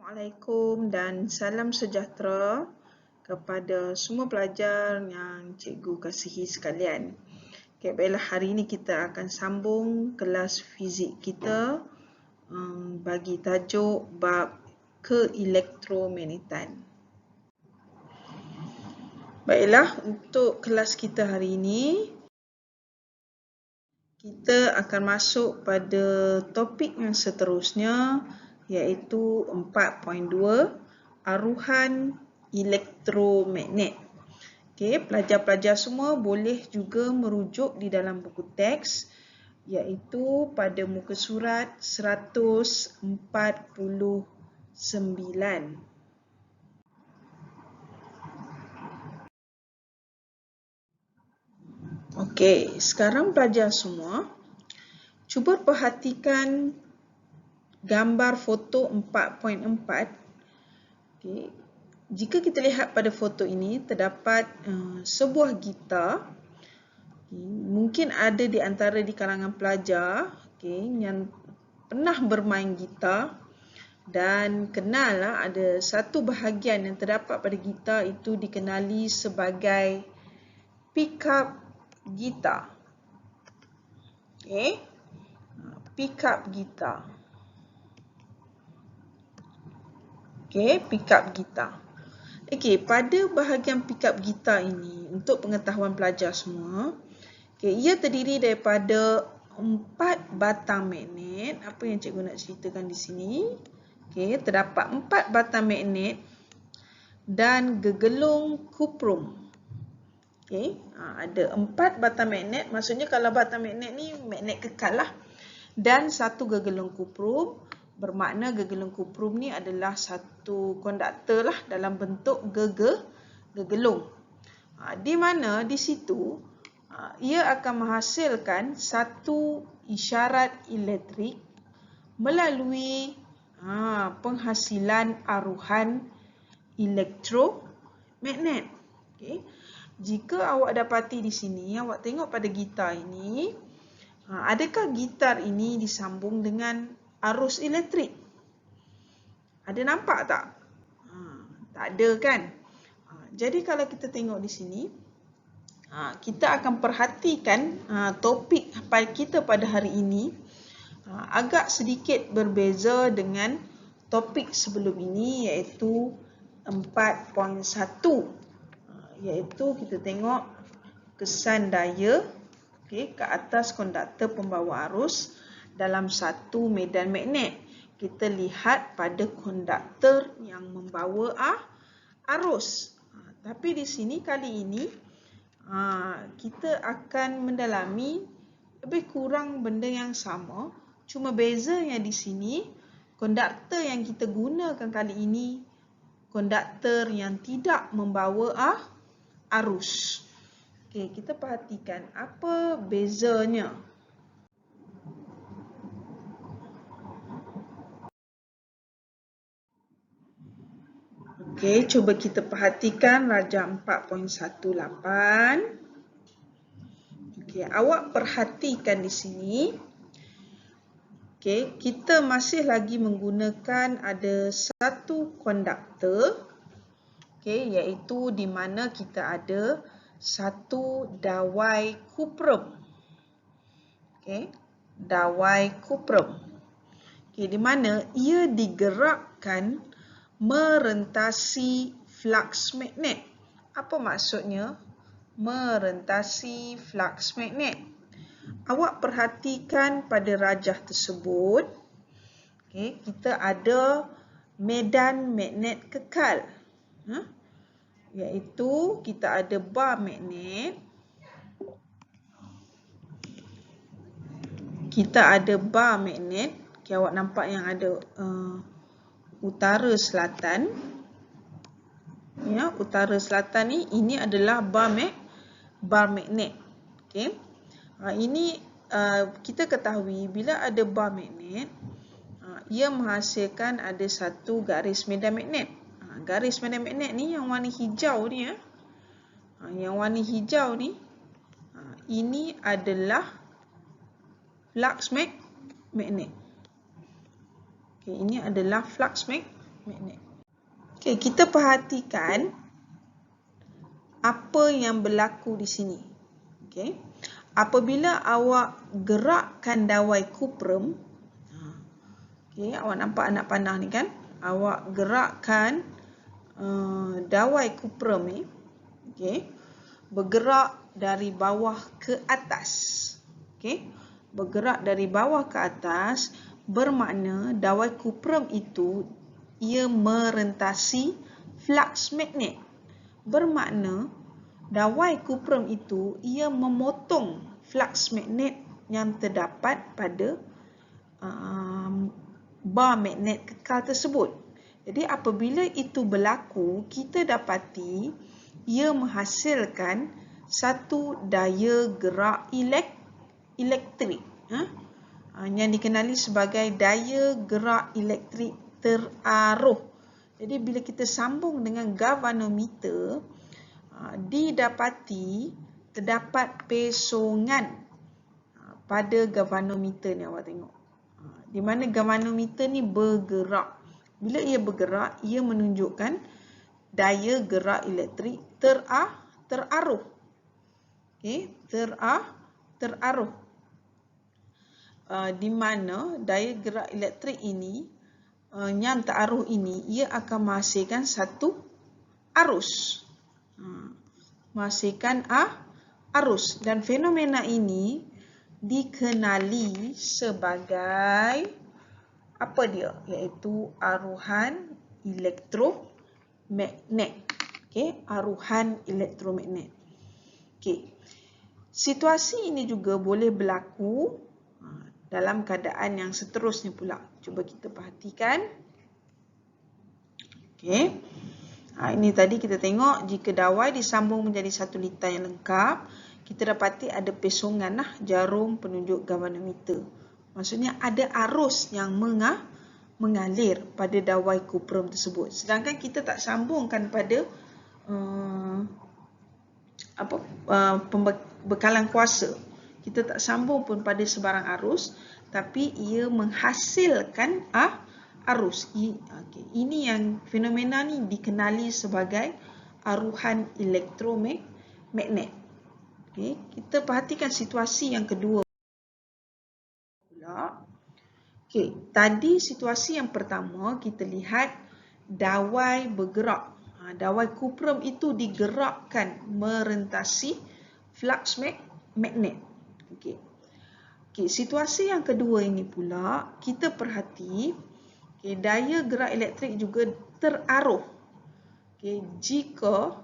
Assalamualaikum dan salam sejahtera kepada semua pelajar yang cikgu kasihi sekalian. Okay, baiklah, hari ini kita akan sambung kelas fizik kita bagi tajuk bab keelektromagnetan. Baiklah, untuk kelas kita hari ini, kita akan masuk pada topik yang seterusnya, iaitu 4.2 aruhan elektromagnet. Okey, pelajar-pelajar semua boleh juga merujuk di dalam buku teks, iaitu pada muka surat 149. Okey, sekarang pelajar semua cuba perhatikan gambar foto 4.4. Okay. Jika kita lihat pada foto ini, terdapat sebuah gitar. Mungkin ada di antara di kalangan pelajar yang pernah bermain gitar dan kenal ada satu bahagian yang terdapat pada gitar itu dikenali sebagai pickup gitar. Okay. Pickup gitar. Okay, pickup gitar. Okay, pada bahagian pickup gitar ini, untuk pengetahuan pelajar semua, okay, ia terdiri daripada 4 batang magnet. Apa yang cikgu nak ceritakan di sini? Okay, terdapat 4 batang magnet dan gegelung kuprum. Okay, ada 4 batang magnet. Maksudnya kalau batang magnet ni magnet kekal lah. Dan satu gegelung kuprum. Bermakna gegelung kuprum ni adalah satu konduktor lah dalam bentuk gegelung. Di mana di situ ia akan menghasilkan satu isyarat elektrik melalui penghasilan aruhan elektromagnet. Okay. Jika awak dapati di sini, awak tengok pada gitar ini, adakah gitar ini disambung dengan arus elektrik? Ada nampak tak? Tak ada kan? Jadi kalau kita tengok di sini, kita akan perhatikan topik kita pada hari ini agak sedikit berbeza dengan topik sebelum ini, iaitu 4.1, iaitu kita tengok kesan daya ke atas konduktor pembawa arus dalam satu medan magnet. Kita lihat pada konduktor yang membawa arus. Tapi di sini kali ini kita akan mendalami lebih kurang benda yang sama. Cuma bezanya di sini, konduktor yang kita gunakan kali ini konduktor yang tidak membawa arus. Okey, kita perhatikan apa bezanya. Okey, cuba kita perhatikan rajah 4.18. Okey, awak perhatikan di sini. Okey, kita masih lagi menggunakan ada satu konduktor. Okey, iaitu di mana kita ada satu dawai kuprum. Okey, dawai kuprum. Okey, di mana ia digerakkan merentasi flux magnet. Apa maksudnya merentasi flux magnet? Awak perhatikan pada rajah tersebut, okay, kita ada medan magnet kekal. Iaitu kita ada bar magnet. Kita ada bar magnet. Okay, awak nampak yang ada utara selatan. Ya, utara selatan ni, ini adalah bar magnet. Okay. Ini kita ketahui bila ada bar magnet, ia menghasilkan ada satu garis medan magnet. Garis medan magnet ni yang warna hijau ni, yang warna hijau ni, ini adalah flux magnet. Okay, ini adalah flux magnet. Okey, kita perhatikan apa yang berlaku di sini. Okey. Apabila awak gerakkan dawai kuprum, okey, awak nampak anak panah ni kan? Awak gerakkan dawai kuprum ni, okey, bergerak dari bawah ke atas. Okey, bergerak dari bawah ke atas bermakna dawai kuprum itu ia merentasi flux magnet. Bermakna dawai kuprum itu ia memotong flux magnet yang terdapat pada bar magnet kekal tersebut. Jadi apabila itu berlaku, kita dapati ia menghasilkan satu daya gerak elektrik yang dikenali sebagai daya gerak elektrik teraruh. Jadi bila kita sambung dengan galvanometer, didapati terdapat pesongan pada galvanometer ni, awak tengok. Di mana galvanometer ni bergerak. Bila ia bergerak, ia menunjukkan daya gerak elektrik teraruh. Okey, teraruh. Di mana daya gerak elektrik ini yang teraruh ini ia akan menghasilkan satu arus. Menghasilkan arus, dan fenomena ini dikenali sebagai apa dia? Iaitu aruhan elektromagnet. Okey, aruhan elektromagnet. Okey. Situasi ini juga boleh berlaku dalam keadaan yang seterusnya pula. Cuba kita perhatikan. Okey. Ini tadi kita tengok jika dawai disambung menjadi satu litar yang lengkap, kita dapati ada pesongan jarum penunjuk galvanometer. Maksudnya ada arus yang mengalir pada dawai kuprum tersebut. Sedangkan kita tak sambungkan pada bekalan kuasa. Kita tak sambung pun pada sebarang arus, tapi ia menghasilkan arus. Ini yang fenomena ni dikenali sebagai aruhan elektromagnet. Okay. Kita perhatikan situasi yang kedua pula. Okay. Tadi situasi yang pertama kita lihat dawai bergerak. Dawai kuprum itu digerakkan merentasi flux magnet. Okay. Okay. Situasi yang kedua ini pula kita perhati daya gerak elektrik juga teraruh. Okay. Jika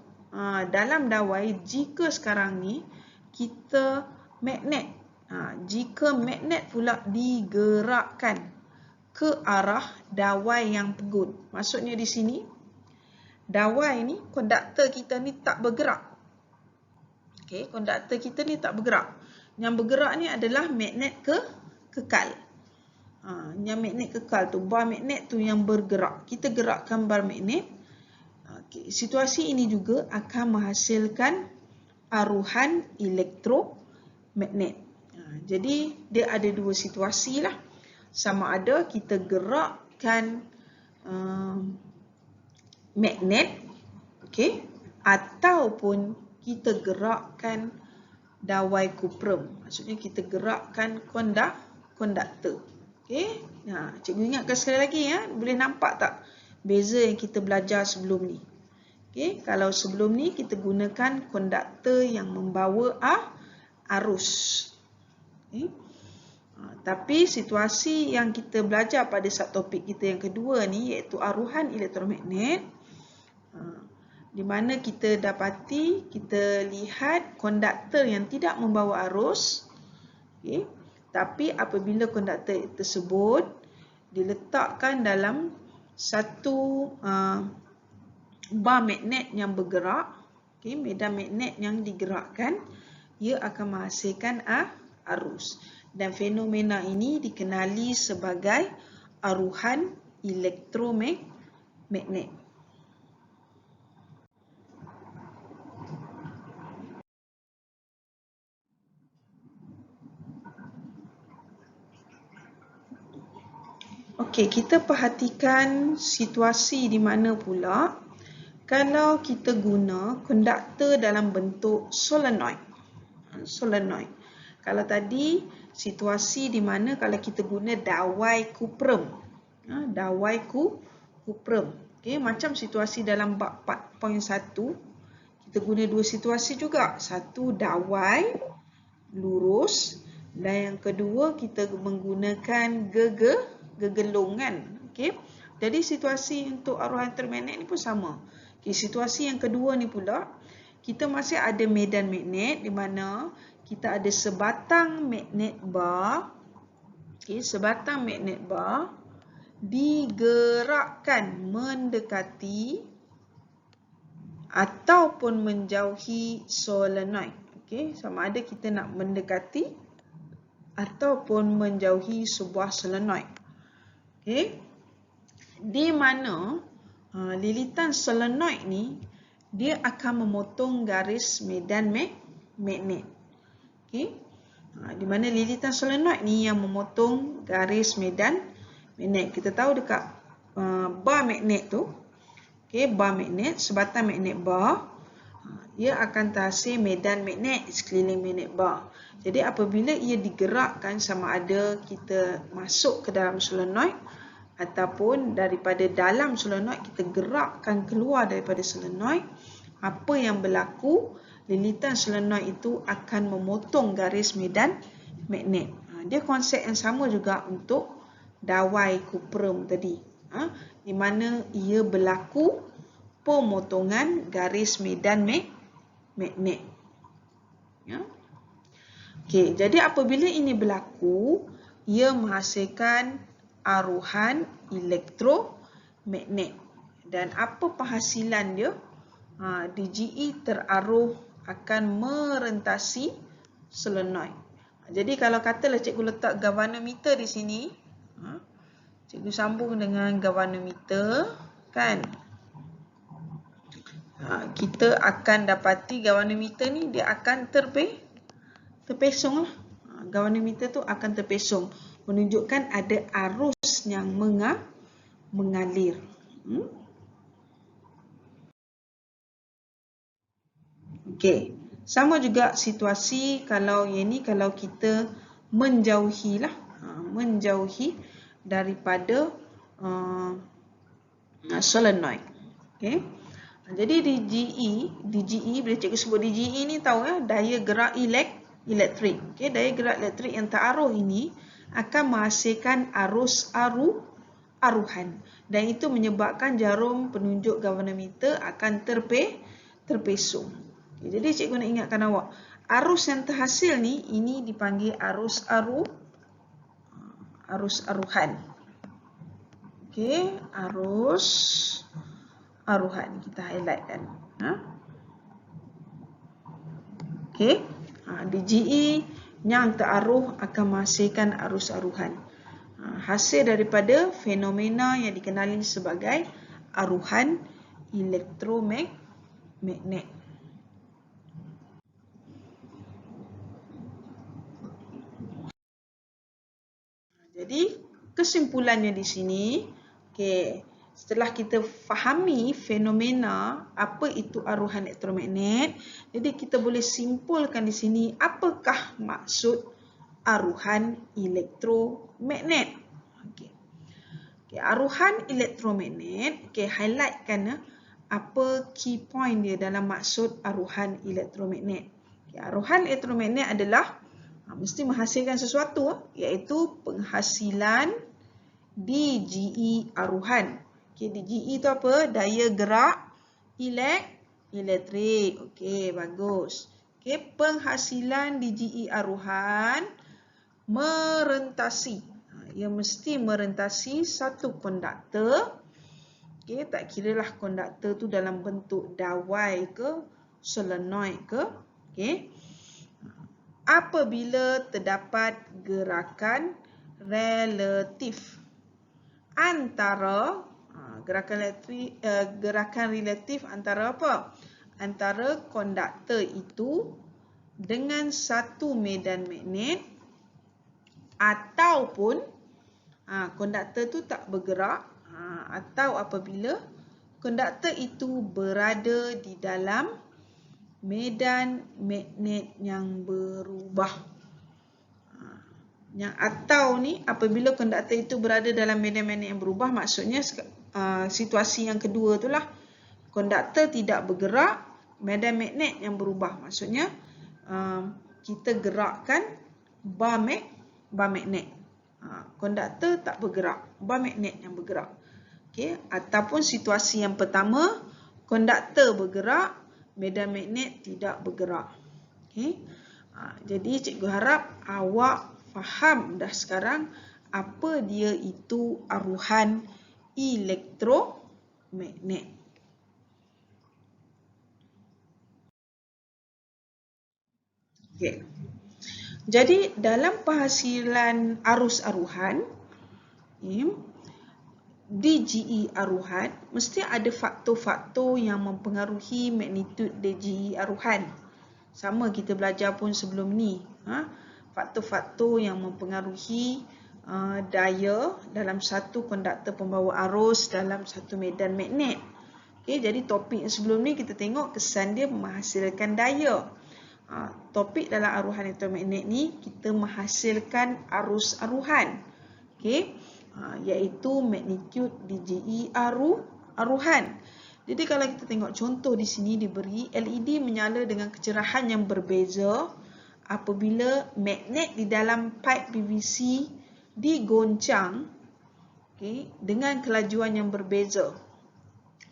dalam dawai, jika sekarang ni kita magnet, jika magnet pula digerakkan ke arah dawai yang pegun. Maksudnya di sini, dawai ni, konduktor kita ni tak bergerak. Okay, konduktor kita ni tak bergerak. Yang bergerak ni adalah magnet kekal. Yang magnet kekal tu, bar magnet tu yang bergerak. Kita gerakkan bar magnet. Okay. Situasi ini juga akan menghasilkan aruhan elektromagnet. Jadi dia ada dua situasi lah. Sama ada kita gerakkan magnet, okay, ataupun kita gerakkan dawai kuprum. Maksudnya kita gerakkan konduktor. Okay. Cikgu ingatkan sekali lagi ya, boleh nampak tak beza yang kita belajar sebelum ni? Okay. Kalau sebelum ni kita gunakan konduktor yang membawa arus. Okay. Tapi situasi yang kita belajar pada subtopik kita yang kedua ni iaitu aruhan elektromagnet, di mana kita dapati, kita lihat konduktor yang tidak membawa arus. Okay. Tapi apabila konduktor tersebut diletakkan dalam satu bar magnet yang bergerak, okay, medan magnet yang digerakkan, ia akan menghasilkan arus. Dan fenomena ini dikenali sebagai aruhan elektromagnet. Okey, kita perhatikan situasi di mana pula kalau kita guna konduktor dalam bentuk solenoid. Solenoid. Kalau tadi situasi di mana kalau kita guna dawai kuprum. Dawai kuprum. Okey, macam situasi dalam bab 4.1, kita guna dua situasi juga. Satu dawai lurus dan yang kedua kita menggunakan gegelungan. Okey. Jadi situasi untuk arwah elektromagnet ni pun sama. Okey, situasi yang kedua ni pula kita masih ada medan magnet di mana kita ada sebatang magnet bar. Okey, sebatang magnet bar digerakkan mendekati ataupun menjauhi solenoid. Okey, sama ada kita nak mendekati ataupun menjauhi sebuah solenoid. Okey. Di mana lilitan solenoid ni dia akan memotong garis medan magnet. Okey. Di mana lilitan solenoid ni yang memotong garis medan magnet. Kita tahu dekat bar magnet tu, okey, bar magnet, sebatang magnet bar, ia akan terhasil medan magnet di sekeliling magnet bar. Jadi apabila ia digerakkan, sama ada kita masuk ke dalam solenoid ataupun daripada dalam solenoid kita gerakkan keluar daripada solenoid, apa yang berlaku, lilitan solenoid itu akan memotong garis medan magnet. Dia konsep yang sama juga untuk dawai kuprum tadi, di mana ia berlaku pemotongan garis medan magnet. Ya. Okey, jadi apabila ini berlaku, ia menghasilkan aruhan elektromagnet. Dan apa penghasilan dia? DGE teraruh akan merentasi solenoid. Jadi kalau katalah cikgu letak galvanometer di sini, cikgu sambung dengan galvanometer, kan? Kita akan dapati galvanometer ni dia akan terpesong lah. Galvanometer tu akan terpesong, menunjukkan ada arus yang mengalir. Okey, sama juga situasi kalau yang ni kalau kita menjauhi daripada solenoid. Okey. Jadi DGE bila cikgu sebut DGE ni tahu ya, daya gerak elektrik. Okey, daya gerak elektrik yang teraruh ini akan menghasilkan arus aruhan dan itu menyebabkan jarum penunjuk galvanometer akan terpesong. Okay, jadi cikgu nak ingatkan awak, arus yang terhasil ni ini dipanggil arus aruhan. Okey, arus aruhan kita highlightkan. Okey, DGE yang teraruh akan menghasilkan arus aruhan. Hasil daripada fenomena yang dikenali sebagai aruhan elektromagnet. Jadi kesimpulannya di sini, okey, setelah kita fahami fenomena apa itu aruhan elektromagnet, jadi kita boleh simpulkan di sini apakah maksud aruhan elektromagnet. Okey. Okey, aruhan elektromagnet, okey, highlightkan apa key point dia dalam maksud aruhan elektromagnet. Okay, aruhan elektromagnet adalah mesti menghasilkan sesuatu, iaitu penghasilan DGE aruhan. Okay, DGE itu apa? Daya gerak elektrik. Okey, bagus. Okey, penghasilan DGE aruhan merentasi. Ia mesti merentasi satu konduktor. Okey, tak kiralah konduktor tu dalam bentuk dawai ke, solenoid ke. Okey. Apabila terdapat gerakan relatif antara gerakan relatif antara apa? Antara konduktor itu dengan satu medan magnet ataupun konduktor tu tak bergerak, atau apabila konduktor itu berada di dalam medan magnet yang berubah. Yang atau ni, apabila konduktor itu berada dalam medan magnet yang berubah, maksudnya situasi yang kedua tu lah. Konduktor tidak bergerak, medan magnet yang berubah. Maksudnya kita gerakkan bar magnet. Konduktor tak bergerak, bar magnet yang bergerak. Okay. Ataupun situasi yang pertama, konduktor bergerak, medan magnet tidak bergerak. Okay. Jadi cikgu harap awak faham dah sekarang apa dia itu aruhan elektromagnet. Okay. Jadi dalam penghasilan arus aruhan, DGE aruhan, mesti ada faktor-faktor yang mempengaruhi magnitud DGE aruhan. Sama kita belajar pun sebelum ni. Faktor-faktor yang mempengaruhi daya dalam satu konduktor pembawa arus dalam satu medan magnet. Okay, jadi topik sebelum ni kita tengok kesan dia menghasilkan daya. Topik dalam aruhan elektromagnet ni kita menghasilkan arus aruhan. Okay, iaitu magnitude DGE aruhan. Jadi kalau kita tengok contoh di sini diberi LED menyala dengan kecerahan yang berbeza apabila magnet di dalam pipe PVC digoncang dengan kelajuan yang berbeza.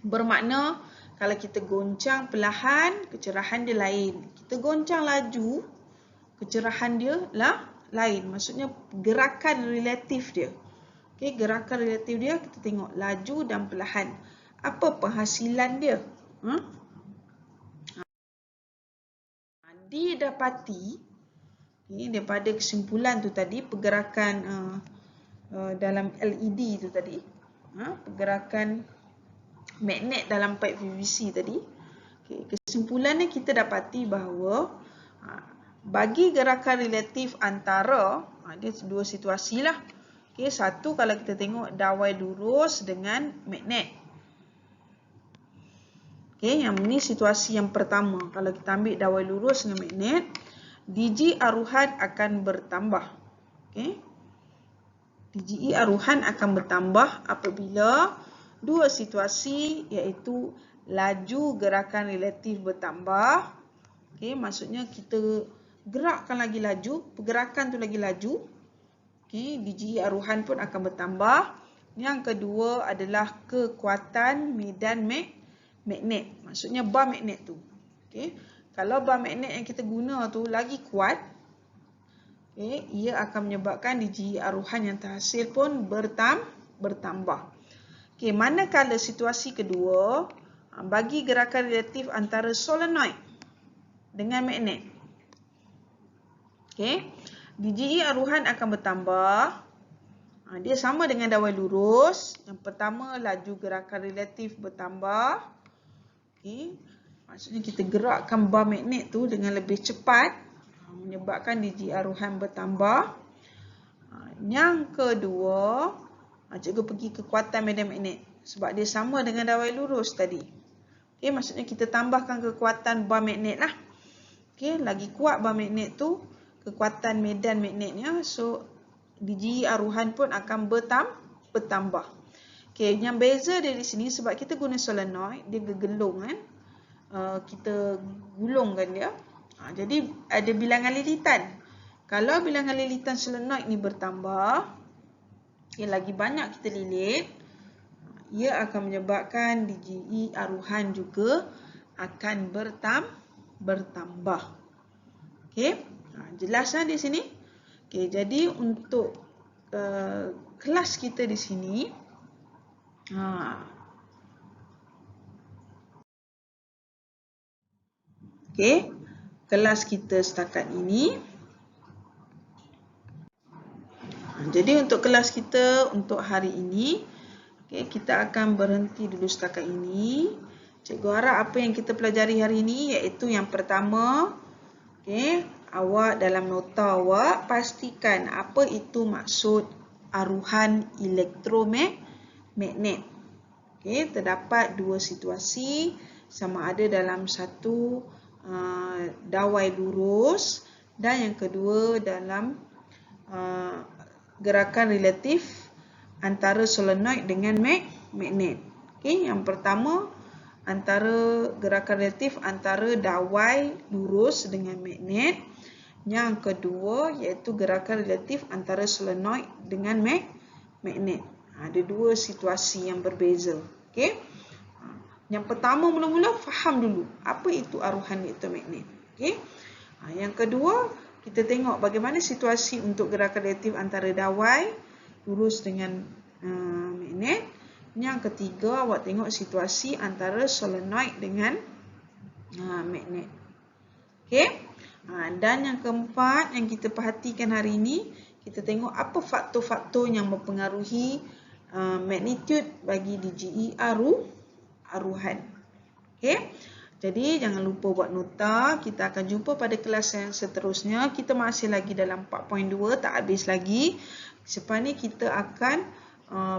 Bermakna kalau kita goncang perlahan, kecerahan dia lain. Kita goncang laju, kecerahan dia lain. Maksudnya gerakan relatif dia. Gerakan relatif dia kita tengok laju dan perlahan. Apa penghasilan dia? Didapati daripada kesimpulan tu tadi, pergerakan dalam LED tu tadi, pergerakan magnet dalam pipe PVC tadi, kesimpulannya kita dapati bahawa bagi gerakan relatif antara, dia dua situasi lah. Satu kalau kita tengok dawai lurus dengan magnet. Yang ini situasi yang pertama. Kalau kita ambil dawai lurus dengan magnet, DGE aruhan akan bertambah. DGE aruhan akan bertambah apabila dua situasi, iaitu laju gerakan relatif bertambah. Maksudnya kita gerakkan lagi laju, pergerakan tu lagi laju. DGE aruhan pun akan bertambah. Yang kedua adalah kekuatan medan magnet. Maksudnya bar magnet tu. Kalau bar magnet yang kita guna tu lagi kuat, ia akan menyebabkan DGE aruhan yang terhasil pun bertambah. Manakala situasi kedua, bagi gerakan relatif antara solenoid dengan magnet, DGE aruhan akan bertambah. Dia sama dengan dawai lurus. Yang pertama, laju gerakan relatif bertambah. Maksudnya kita gerakkan bar magnet tu dengan lebih cepat, menyebabkan DGE aruhan bertambah. Yang kedua, cikgu pergi kekuatan medan magnet sebab dia sama dengan dawai lurus tadi. Maksudnya kita tambahkan kekuatan bar magnet lah. Lagi kuat bar magnet tu, kekuatan medan magnetnya, so DGE aruhan pun akan bertambah. Yang beza dari sini sebab kita guna solenoid, dia gegelung kan. Kita gulungkan dia. Jadi ada bilangan lilitan. Kalau bilangan lilitan solenoid ni bertambah, lagi banyak kita lilit, ia akan menyebabkan DGE aruhan juga akan bertambah. Jelas di sini? Jadi untuk kelas kita di sini, kelas kita setakat ini. Jadi untuk kelas kita untuk hari ini, kita akan berhenti dulu setakat ini. Cikgu harap apa yang kita pelajari hari ini, iaitu yang pertama, awak dalam nota awak pastikan apa itu maksud aruhan elektromagnet. Okey, terdapat dua situasi, sama ada dalam satu dawai lurus dan yang kedua dalam gerakan relatif antara solenoid dengan magnet. Okey, yang pertama antara gerakan relatif antara dawai lurus dengan magnet. Yang kedua iaitu gerakan relatif antara solenoid dengan magnet. Ada dua situasi yang berbeza. Okey. Yang pertama mula-mula faham dulu apa itu aruhan elektromagnet. Okey. Yang kedua kita tengok bagaimana situasi untuk gerakan relatif antara dawai lurus dengan magnet. Yang ketiga awak tengok situasi antara solenoid dengan magnet. Okey. Dan yang keempat yang kita perhatikan hari ini, kita tengok apa faktor-faktor yang mempengaruhi magnitude bagi DGE aruhan. Okey. Jadi jangan lupa buat nota. Kita akan jumpa pada kelas yang seterusnya. Kita masih lagi dalam 4.2, tak habis lagi. Selepas ni kita akan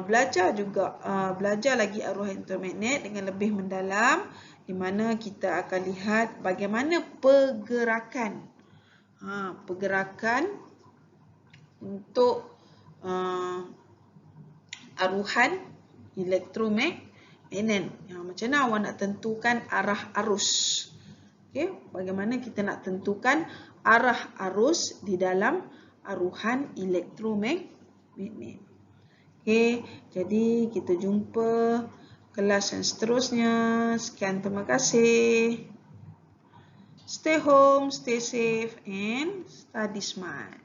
belajar lagi aruhan elektromagnet dengan lebih mendalam, di mana kita akan lihat bagaimana pergerakan untuk aruhan elektromagnet. Macam mana awak nak tentukan arah arus? Okay? Bagaimana kita nak tentukan arah arus di dalam aruhan elektromagnet? Okay, jadi kita jumpa kelas yang seterusnya. Sekian, terima kasih. Stay home, stay safe and study smart.